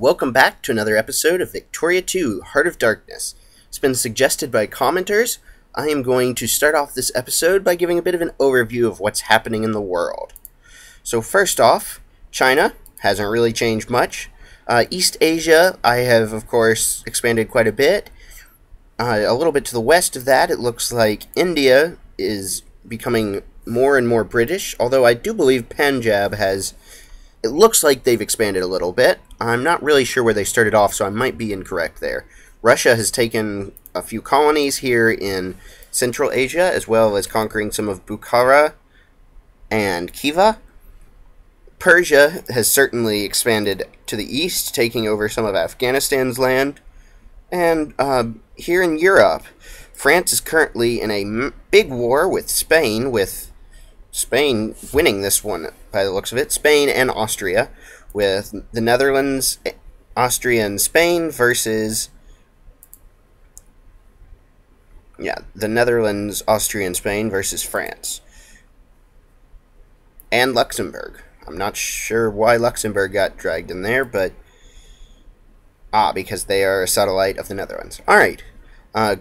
welcome back to another episode of Victoria 2, Heart of Darkness. It's been suggested by commenters. I am going to start off this episode by giving a bit of an overview of what's happening in the world. So first off, China hasn't really changed much. East Asia, I have, of course, expanded quite a bit. A little bit to the west of that, it looks like India is becoming more and more British, although I do believe Punjab has... It looks like they've expanded a little bit. I'm not really sure where they started off, so I might be incorrect there. Russia has taken a few colonies here in Central Asia, as well as conquering some of Bukhara and Khiva. Persia has certainly expanded to the east, taking over some of Afghanistan's land. And here in Europe, France is currently in a big war with Spain, with Spain winning this one by the looks of it. Spain and Austria, with the Netherlands, Austria, and Spain versus... the Netherlands, Austria, and Spain versus France. And Luxembourg. I'm not sure why Luxembourg got dragged in there, but... because they are a satellite of the Netherlands. Alright.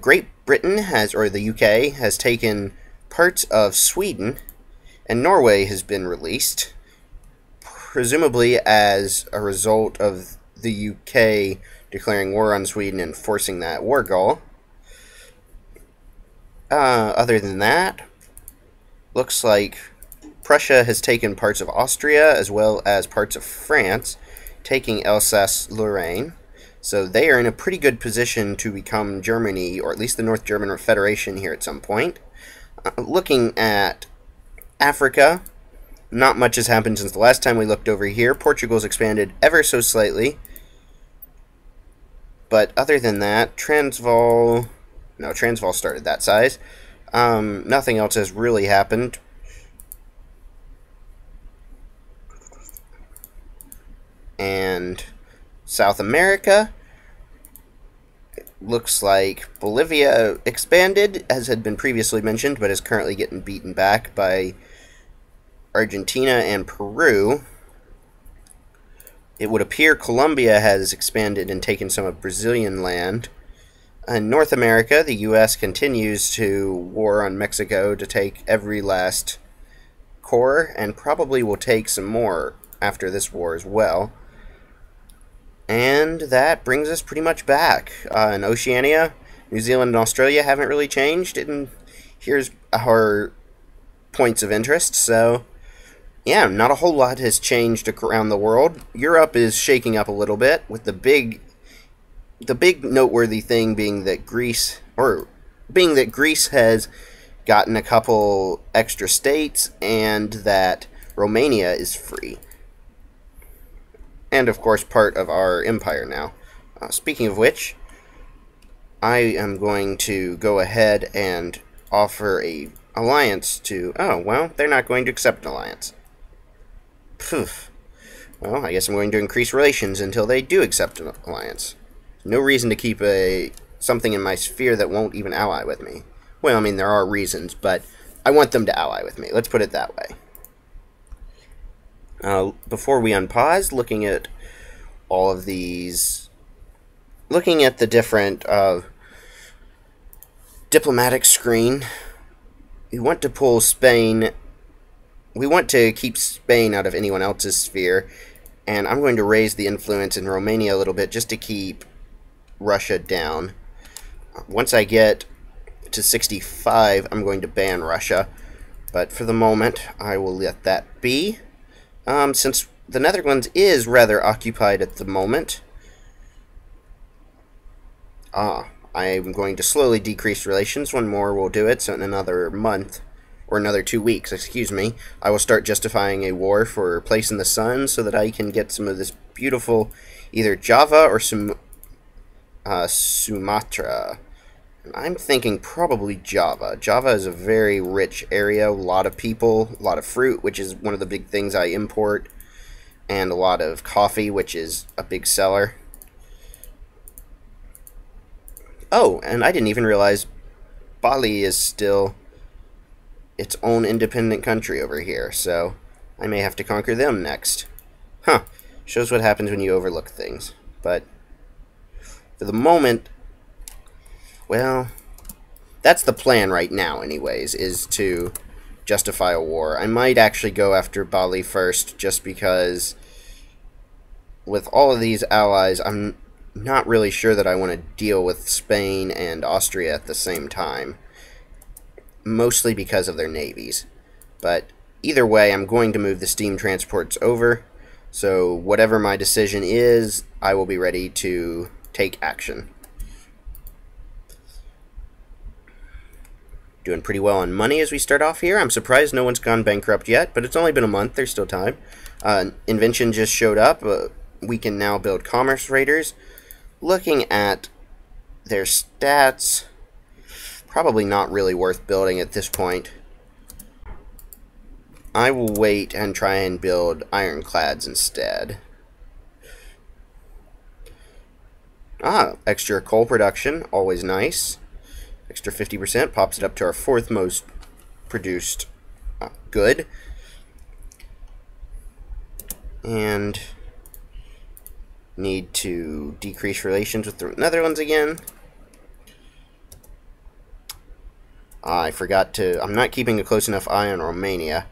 Great Britain has, or the UK, has taken parts of Sweden, and Norway has been released, presumably as a result of the UK declaring war on Sweden and forcing that war goal. Other than that, looks like Prussia has taken parts of Austria as well as parts of France, taking Alsace-Lorraine. So they are in a pretty good position to become Germany, or at least the North German Federation here at some point. Looking at Africa, not much has happened since the last time we looked over here. Portugal's expanded ever so slightly. But other than that, Transvaal started that size. Nothing else has really happened. And South America, it looks like Bolivia expanded, as had been previously mentioned, but is currently getting beaten back by Argentina and Peru. It would appear Colombia has expanded and taken some of Brazilian land. In North America, the U.S. continues to war on Mexico to take every last core, and probably will take some more after this war as well. And that brings us pretty much back. In Oceania, New Zealand and Australia haven't really changed, and here's our points of interest. So, yeah, not a whole lot has changed around the world. Europe is shaking up a little bit, with the big noteworthy thing being that Greece has gotten a couple extra states, and that Romania is free. And, of course, part of our empire now. Speaking of which, I am going to go ahead and offer a alliance to... Oh, well, they're not going to accept an alliance. Phew. Well, I guess I'm going to increase relations until they do accept an alliance. No reason to keep something in my sphere that won't even ally with me. Well, I mean, there are reasons, but I want them to ally with me. Let's put it that way. Before we unpause, looking at all of these, looking at the different diplomatic screen, we want to pull Spain, we want to keep Spain out of anyone else's sphere, and I'm going to raise the influence in Romania a little bit just to keep Russia down. Once I get to 65, I'm going to ban Russia, but for the moment, I will let that be. Since the Netherlands is rather occupied at the moment, I'm going to slowly decrease relations. One more will do it, so in another month, or another 2 weeks, excuse me, I will start justifying a war for a place in the sun so that I can get some of this beautiful, either Java or Sumatra. I'm thinking probably Java. Java is a very rich area, a lot of people, a lot of fruit, which is one of the big things I import, and a lot of coffee, which is a big seller. Oh, and I didn't even realize Bali is still its own independent country over here, so I may have to conquer them next. Huh. Shows what happens when you overlook things. But for the moment, well, that's the plan right now anyways, is to justify a war. I might actually go after Bali first, just because with all of these allies, I'm not really sure that I want to deal with Spain and Austria at the same time. Mostly because of their navies. But either way, I'm going to move the steam transports over. So whatever my decision is, I will be ready to take action. Doing pretty well on money as we start off here. I'm surprised no one's gone bankrupt yet, but it's only been a month. There's still time. Invention just showed up. We can now build commerce raiders. Looking at their stats, probably not really worth building at this point. I will wait and try and build ironclads instead. Extra coal production, always nice. Extra 50%, pops it up to our fourth most produced good. And need to decrease relations with the Netherlands again. I forgot to... I'm not keeping a close enough eye on Romania.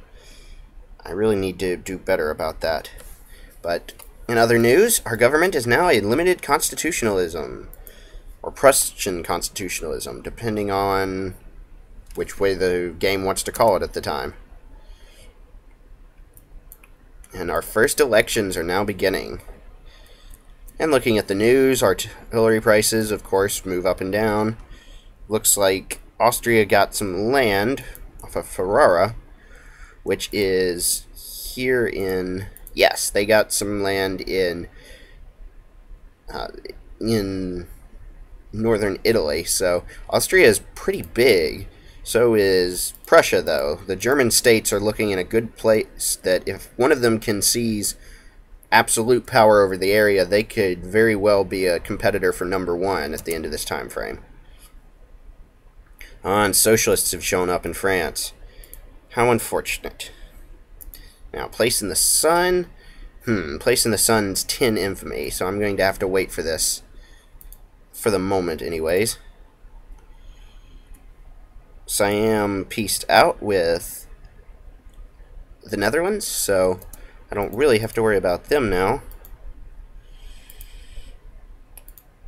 I really need to do better about that. But in other news, our government is now a limited constitutionalism. Or Prussian constitutionalism, depending on which way the game wants to call it at the time. And our first elections are now beginning. And looking at the news, artillery prices, of course, move up and down. Looks like Austria got some land off of Ferrara, which is here in... Yes, they got some land in northern Italy, so Austria is pretty big. So is Prussia, though. The German states are looking in a good place that if one of them can seize absolute power over the area, they could very well be a competitor for #1 at the end of this time frame. And socialists have shown up in France. How unfortunate. Now, place in the sun. Place in the sun's 10 infamy, so I'm going to have to wait for this. For the moment, anyways. Siam pieced out with the Netherlands, so I don't really have to worry about them now.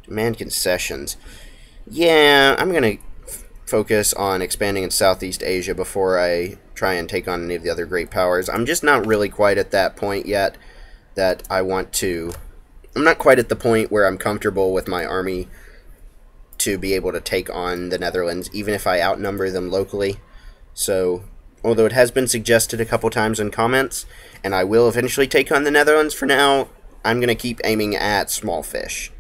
Demand concessions. Yeah, I'm going to focus on expanding in Southeast Asia before I try and take on any of the other great powers. I'm just not really quite at that point yet that I want to... I'm not quite at the point where I'm comfortable with my army to be able to take on the Netherlands, even if I outnumber them locally. So, although it has been suggested a couple times in comments, and I will eventually take on the Netherlands, for now, I'm going to keep aiming at small fish.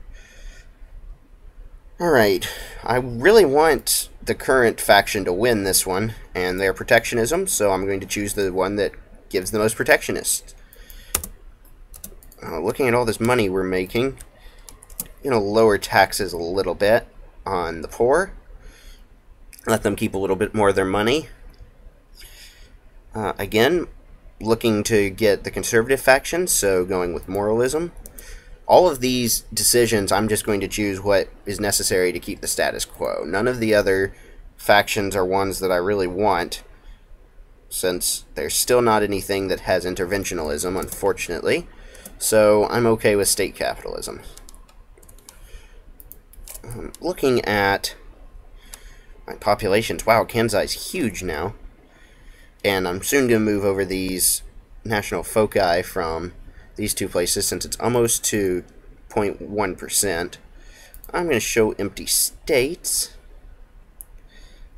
Alright, I really want the current faction to win this one, and their protectionism, so I'm going to choose the one that gives the most protectionist. Looking at all this money we're making, lower taxes a little bit on the poor. Let them keep a little bit more of their money. Again, looking to get the conservative faction, so going with moralism. All of these decisions, I'm just going to choose what is necessary to keep the status quo. None of the other factions are ones that I really want, since there's still not anything that has interventionalism, unfortunately. So I'm okay with state capitalism. Looking at my populations, wow, Kansai's huge now. And I'm soon going to move over these national foci from these two places, since it's almost to 0.1%. I'm going to show empty states.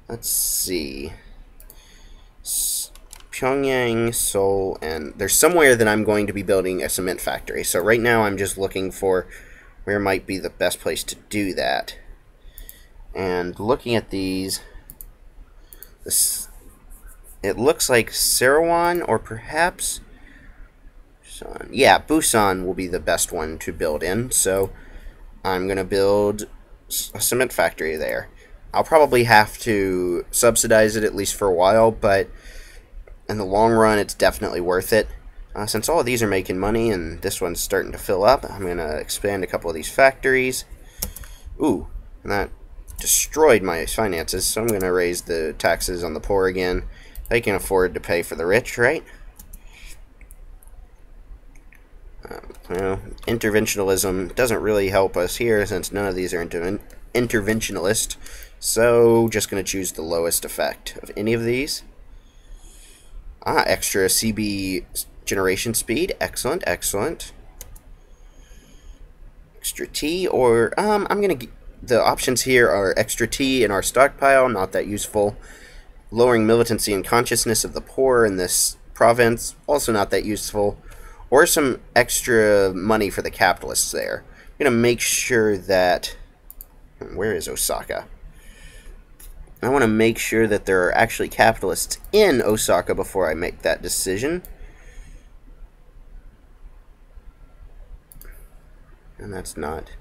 Let's see. Pyongyang, Seoul, and there's somewhere that I'm going to be building a cement factory. So right now I'm just looking for where might be the best place to do that. And looking at these, it looks like Sarawon, or perhaps Busan. Yeah, Busan will be the best one to build in. So I'm going to build a cement factory there. I'll probably have to subsidize it at least for a while, but in the long run, it's definitely worth it. Since all of these are making money and this one's starting to fill up, I'm going to expand a couple of these factories. Ooh, and that destroyed my finances, so I'm going to raise the taxes on the poor again. They can afford to pay for the rich, right? Well, interventionalism doesn't really help us here since none of these are interventionalist, so just going to choose the lowest effect of any of these. Extra CB generation speed. Excellent, excellent. Extra T, or I'm going to... The options here are extra T in our stockpile, not that useful. Lowering militancy and consciousness of the poor in this province, also not that useful. Or some extra money for the capitalists there. I'm going to make sure that... Where is Osaka? I want to make sure that there are actually capitalists in Osaka before I make that decision. And that's not...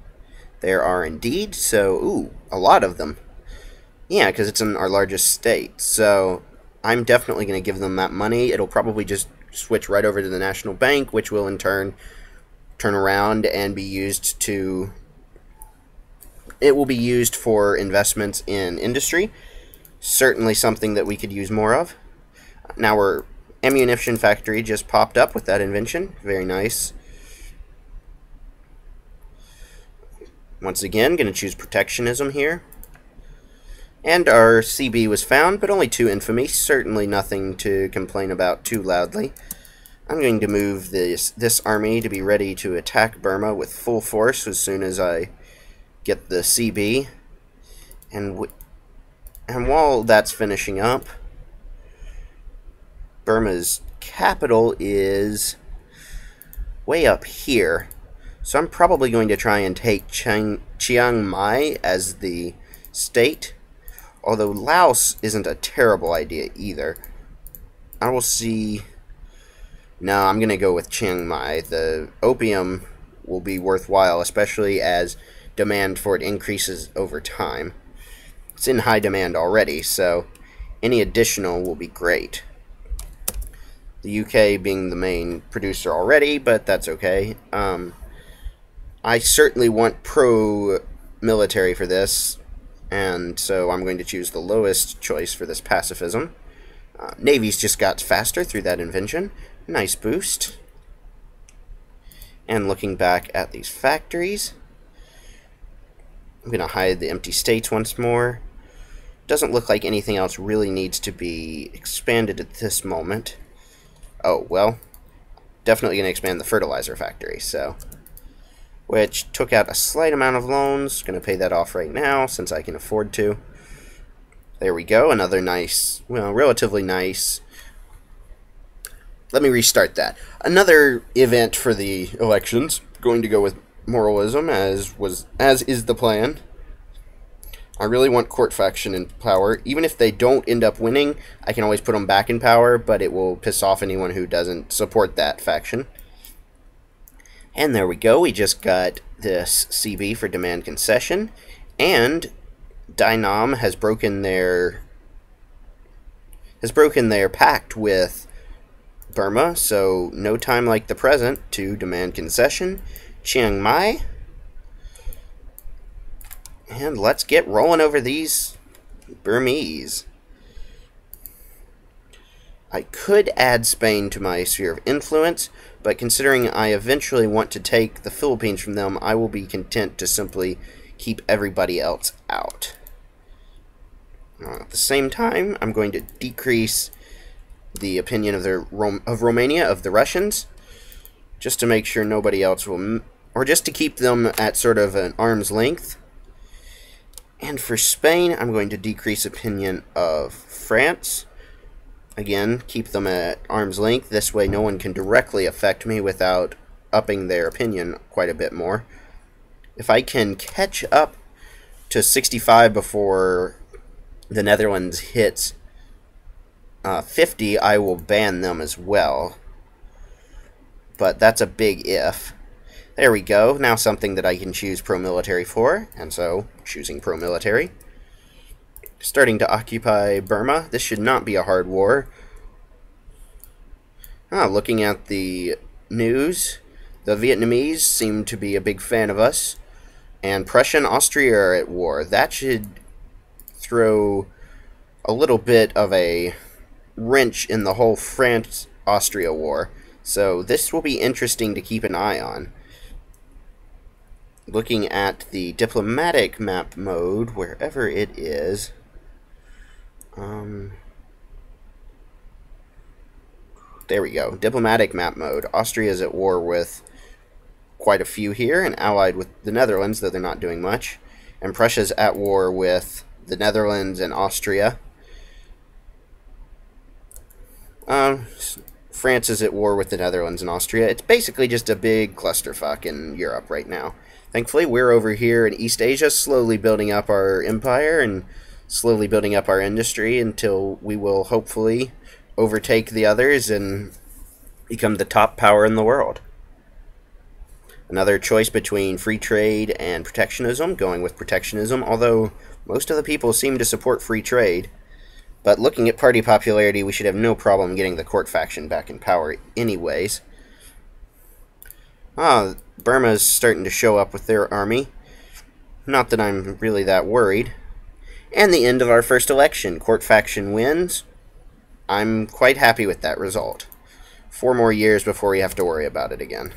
There are indeed, so... Ooh, a lot of them. Yeah, because it's in our largest state. So I'm definitely going to give them that money. It'll probably just switch right over to the National Bank, which will in turn turn around and be used to... It will be used for investments in industry. Certainly something that we could use more of. Now our ammunition factory just popped up with that invention. Very nice. Once again, going to choose protectionism here. And our CB was found, but only 2 infamy. Certainly nothing to complain about too loudly. I'm going to move this army to be ready to attack Burma with full force as soon as I get the CB. And while that's finishing up, Burma's capital is way up here. So I'm probably going to try and take Chiang Mai as the state. Although Laos isn't a terrible idea either. I will see... No, I'm going to go with Chiang Mai. The opium will be worthwhile, especially as demand for it increases over time. It's in high demand already, so any additional will be great. The UK being the main producer already, but that's okay. I certainly want pro-military for this, and so I'm going to choose the lowest choice for this pacifism. Navy's just got faster through that invention. Nice boost. And looking back at these factories, I'm going to hide the empty states once more. Doesn't look like anything else really needs to be expanded at this moment. Oh, well, definitely going to expand the fertilizer factory, so... Which took out a slight amount of loans. Going to pay that off right now, since I can afford to. There we go, another nice, well, relatively nice... Let me restart that. Another event for the elections. Going to go with moralism, as is the plan. I really want court faction in power. Even if they don't end up winning, I can always put them back in power, but it will piss off anyone who doesn't support that faction. And there we go. We just got this CB for demand concession, and Dynam has broken their pact with Burma, so no time like the present to demand concession. Chiang Mai. And let's get rolling over these Burmese. I could add Spain to my sphere of influence, but considering I eventually want to take the Philippines from them, I will be content to simply keep everybody else out. At the same time, I'm going to decrease the opinion of Romania, of the Russians, just to make sure nobody else will, or just to keep them at sort of an arm's length. And for Spain, I'm going to decrease opinion of France. Again, keep them at arm's length. This way no one can directly affect me without upping their opinion quite a bit more. If I can catch up to 65 before the Netherlands hits 50, I will ban them as well. But that's a big if. There we go. Now something that I can choose pro-military for, and so choosing pro-military. Starting to occupy Burma. This should not be a hard war. Looking at the news, the Vietnamese seem to be a big fan of us, and Prussia and Austria are at war. That should throw a little bit of a wrench in the whole France-Austria war, so this will be interesting to keep an eye on. Looking at the diplomatic map mode, wherever it is, there we go. Diplomatic map mode. Austria is at war with quite a few here and allied with the Netherlands, though they're not doing much. And Prussia's at war with the Netherlands and Austria. France is at war with the Netherlands and Austria. It's basically just a big clusterfuck in Europe right now. Thankfully, we're over here in East Asia, slowly building up our empire and slowly building up our industry until we will hopefully overtake the others and become the top power in the world. Another choice between free trade and protectionism, going with protectionism, although most of the people seem to support free trade. But looking at party popularity, we should have no problem getting the court faction back in power anyways. Burma's starting to show up with their army. Not that I'm really that worried. And the end of our first election. Court faction wins. I'm quite happy with that result. 4 more years before we have to worry about it again.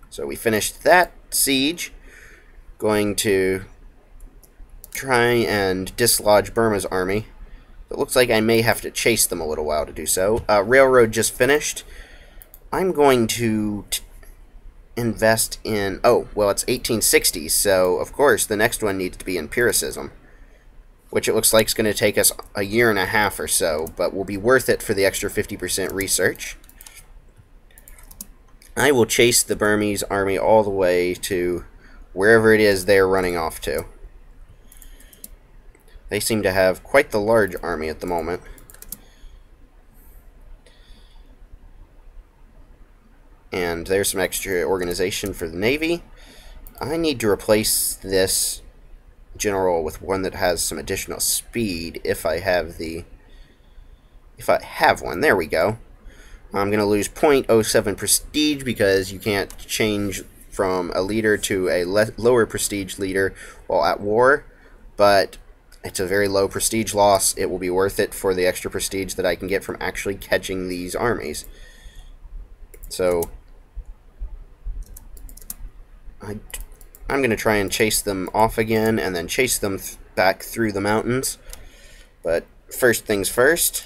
So we finished that siege. Going to try and dislodge Burma's army. It looks like I may have to chase them a little while to do so. Railroad just finished. I'm going to invest in... Oh, well, it's 1860s, so of course the next one needs to be empiricism, which it looks like is going to take us a year and a half or so, but will be worth it for the extra 50% research. I will chase the Burmese army all the way to wherever it is they're running off to. They seem to have quite the large army at the moment. And there's some extra organization for the Navy. I need to replace this general with one that has some additional speed if I have one. There we go. I'm going to lose 0.07 prestige because you can't change from a leader to a lower prestige leader while at war, but it's a very low prestige loss. It will be worth it for the extra prestige that I can get from actually catching these armies. So I'm going to try and chase them off again and then chase them back through the mountains. But first things first,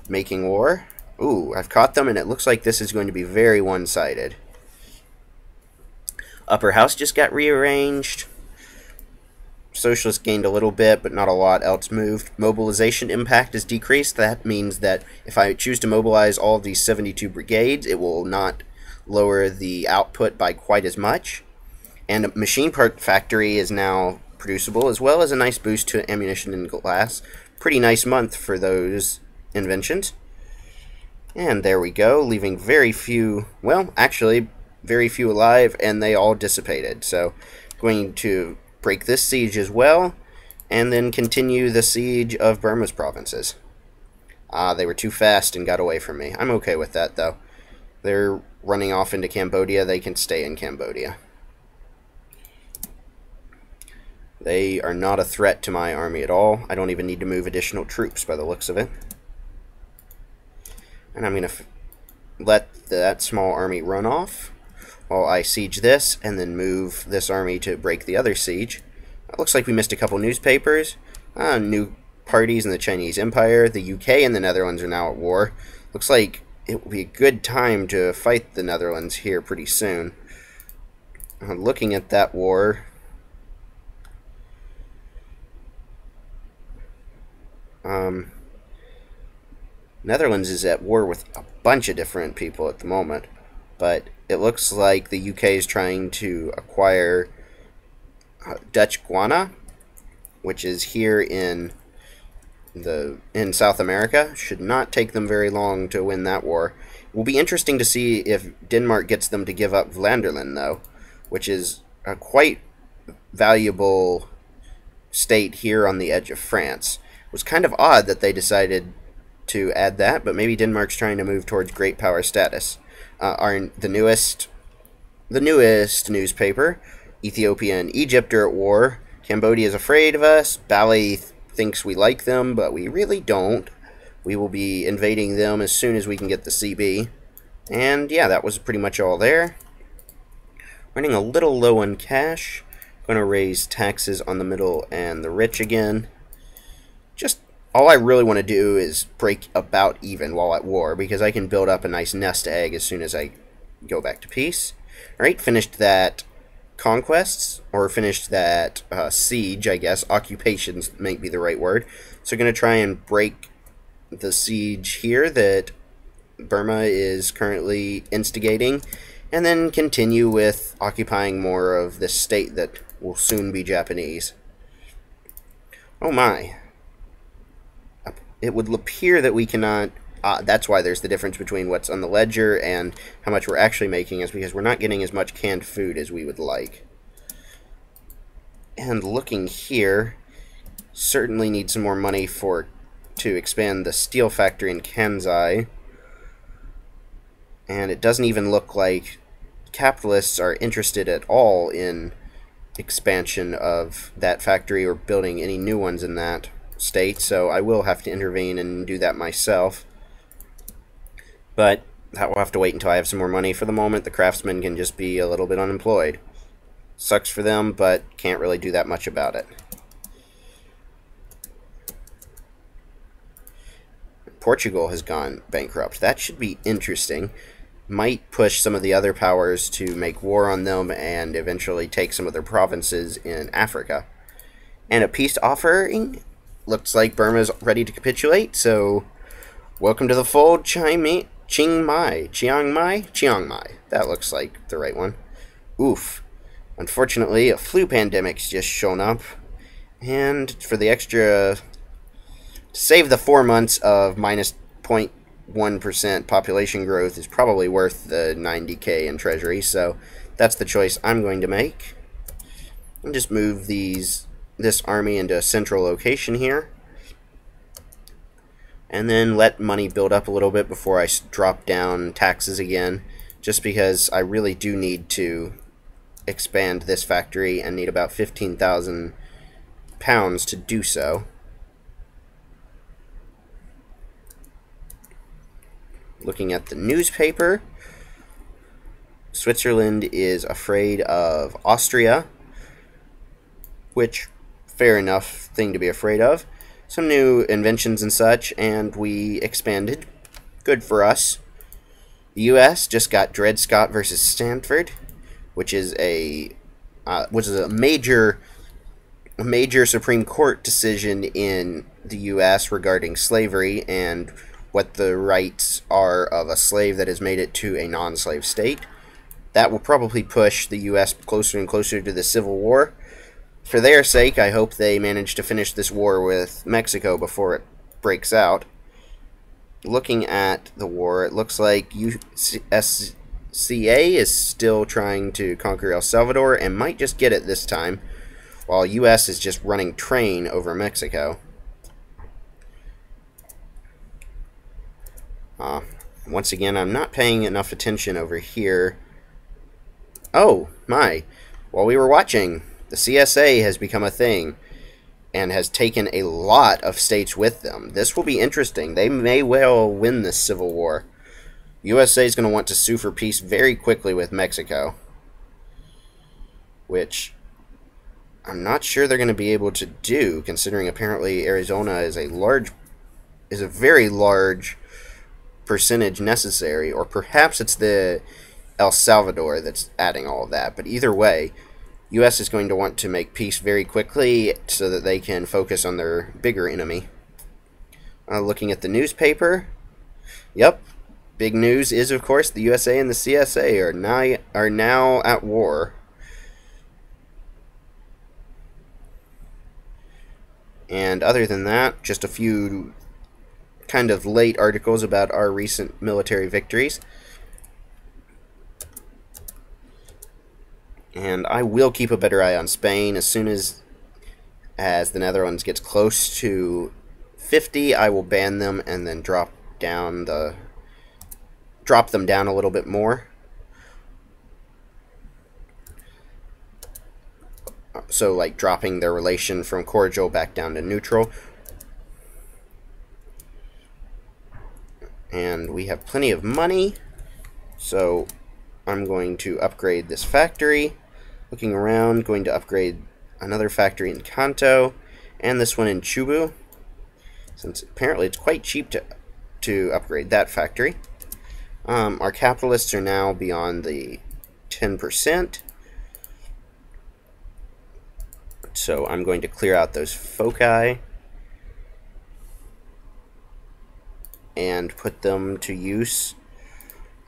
making war. Ooh, I've caught them, and it looks like this is going to be very one-sided. Upper house just got rearranged. Socialists gained a little bit, but not a lot else moved. Mobilization impact is decreased. That means that if I choose to mobilize all of these 72 brigades, it will not lower the output by quite as much. And a machine part factory is now producible, as well as a nice boost to ammunition and glass. Pretty nice month for those inventions. And there we go, leaving very few, well, actually, very few alive, and they all dissipated. So, going to break this siege as well, and then continue the siege of Burma's provinces. They were too fast and got away from me. I'm okay with that, though. They're running off into Cambodia. They can stay in Cambodia. They are not a threat to my army at all. I don't even need to move additional troops by the looks of it. And I'm going to let that small army run off while I siege this, and then move this army to break the other siege. It looks like we missed a couple newspapers. New parties in the Chinese Empire. The UK and the Netherlands are now at war. Looks like it will be a good time to fight the Netherlands here pretty soon. Looking at that war... Netherlands is at war with a bunch of different people at the moment, but it looks like the UK is trying to acquire Dutch Guiana, which is here in South America. Should not take them very long to win that war. It will be interesting to see if Denmark gets them to give up Vlaanderen, though, which is a quite valuable state here on the edge of France. It was kind of odd that they decided to add that, but maybe Denmark's trying to move towards great power status. The newest newspaper, Ethiopia and Egypt are at war. Cambodia is afraid of us. Bali thinks we like them, but we really don't. We will be invading them as soon as we can get the CB. And yeah, that was pretty much all there. Running a little low on cash. Going to raise taxes on the middle and the rich again. Just all I really want to do is break about even while at war, because I can build up a nice nest egg as soon as I go back to peace. Alright, finished that conquests, or finished that siege, I guess. Occupations might be the right word. So going to try and break the siege here that Burma is currently instigating, and then continue with occupying more of this state that will soon be Japanese. Oh my. It would appear that we cannot... that's why there's the difference between what's on the ledger and how much we're actually making, is because we're not getting as much canned food as we would like. And looking here, certainly need some more money to expand the steel factory in Kansai. And it doesn't even look like capitalists are interested at all in expansion of that factory or building any new ones in that state, so I will have to intervene and do that myself. But that will have to wait until I have some more money. For the moment, the craftsmen can just be a little bit unemployed. Sucks for them, but can't really do that much about it. Portugal has gone bankrupt. That should be interesting. Might push some of the other powers to make war on them and eventually take some of their provinces in Africa. And a peace offering. Looks like Burma's ready to capitulate, so welcome to the fold, Chiang Mai. That looks like the right one. Oof. Unfortunately, a flu pandemic's just shown up, and for the extra... to save the 4 months of minus 0.1% population growth is probably worth the 90k in treasury, so that's the choice I'm going to make. And just move this army into a central location here, and then let money build up a little bit before I drop down taxes again, just because I really do need to expand this factory and need about 15,000 pounds to do so. Looking at the newspaper, Switzerland is afraid of Austria, which, fair enough thing to be afraid of. Some new inventions and such, and we expanded. Good for us. The U.S. just got Dred Scott versus Stanford, which is a major Supreme Court decision in the U.S. regarding slavery and what the rights are of a slave that has made it to a non-slave state. That will probably push the U.S. closer and closer to the Civil War. For their sake, I hope they manage to finish this war with Mexico before it breaks out. Looking at the war, it looks like USCA is still trying to conquer El Salvador and might just get it this time, while US is just running train over Mexico. Once again, I'm not paying enough attention over here. Oh, my. While we were watching, the CSA has become a thing and has taken a lot of states with them. This will be interesting. They may well win this civil war. USA is going to want to sue for peace very quickly with Mexico, which I'm not sure they're going to be able to do, considering apparently Arizona is a very large percentage necessary, or perhaps it's the El Salvador that's adding all of that. But either way, U.S. is going to want to make peace very quickly so that they can focus on their bigger enemy. Looking at the newspaper, yep, big news is, of course, the USA and the CSA are now at war. And other than that, just a few kind of late articles about our recent military victories. And I will keep a better eye on Spain as soon as the Netherlands gets close to 50, I will ban them and then drop them down a little bit more. So like dropping their relation from cordial back down to neutral. And we have plenty of money, so I'm going to upgrade this factory. Looking around, going to upgrade another factory in Kanto, and this one in Chubu, since apparently it's quite cheap to upgrade that factory. Our capitalists are now beyond the 10%, so I'm going to clear out those foci and put them to use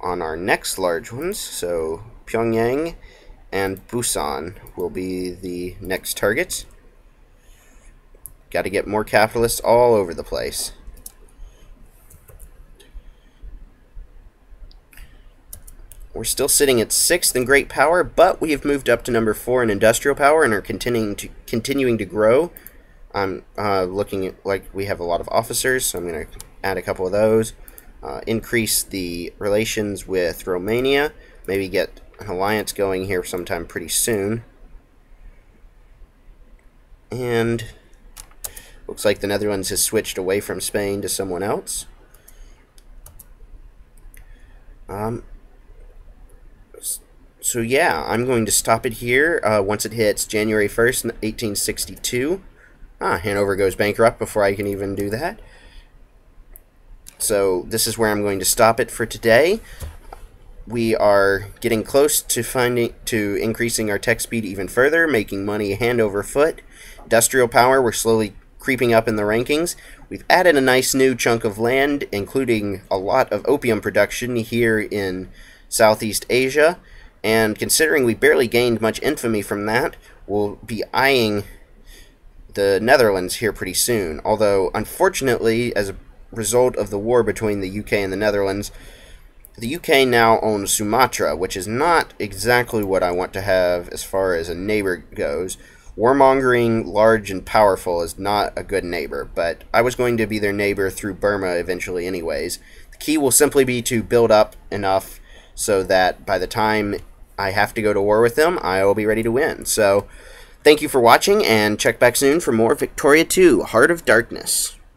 on our next large ones. So Pyongyang and Busan will be the next targets. Got to get more capitalists all over the place. We're still sitting at 6th in great power, but we have moved up to number 4 in industrial power and are continuing to grow. I'm looking at, like, we have a lot of officers, so I'm going to add a couple of those. Increase the relations with Romania. Maybe get an alliance going here sometime pretty soon. And looks like the Netherlands has switched away from Spain to someone else. So yeah, I'm going to stop it here once it hits January 1st, 1862. Hanover goes bankrupt before I can even do that. So this is where I'm going to stop it for today. We are getting close to increasing our tech speed even further, making money hand over foot. Industrial power, we're slowly creeping up in the rankings. We've added a nice new chunk of land, including a lot of opium production here in Southeast Asia. And considering we barely gained much infamy from that, we'll be eyeing the Netherlands here pretty soon. Although, unfortunately, as a result of the war between the UK and the Netherlands, the UK now owns Sumatra, which is not exactly what I want to have as far as a neighbor goes. Warmongering, large and powerful, is not a good neighbor, but I was going to be their neighbor through Burma eventually anyways. The key will simply be to build up enough so that by the time I have to go to war with them, I will be ready to win. So, thank you for watching, and check back soon for more Victoria 2, Heart of Darkness.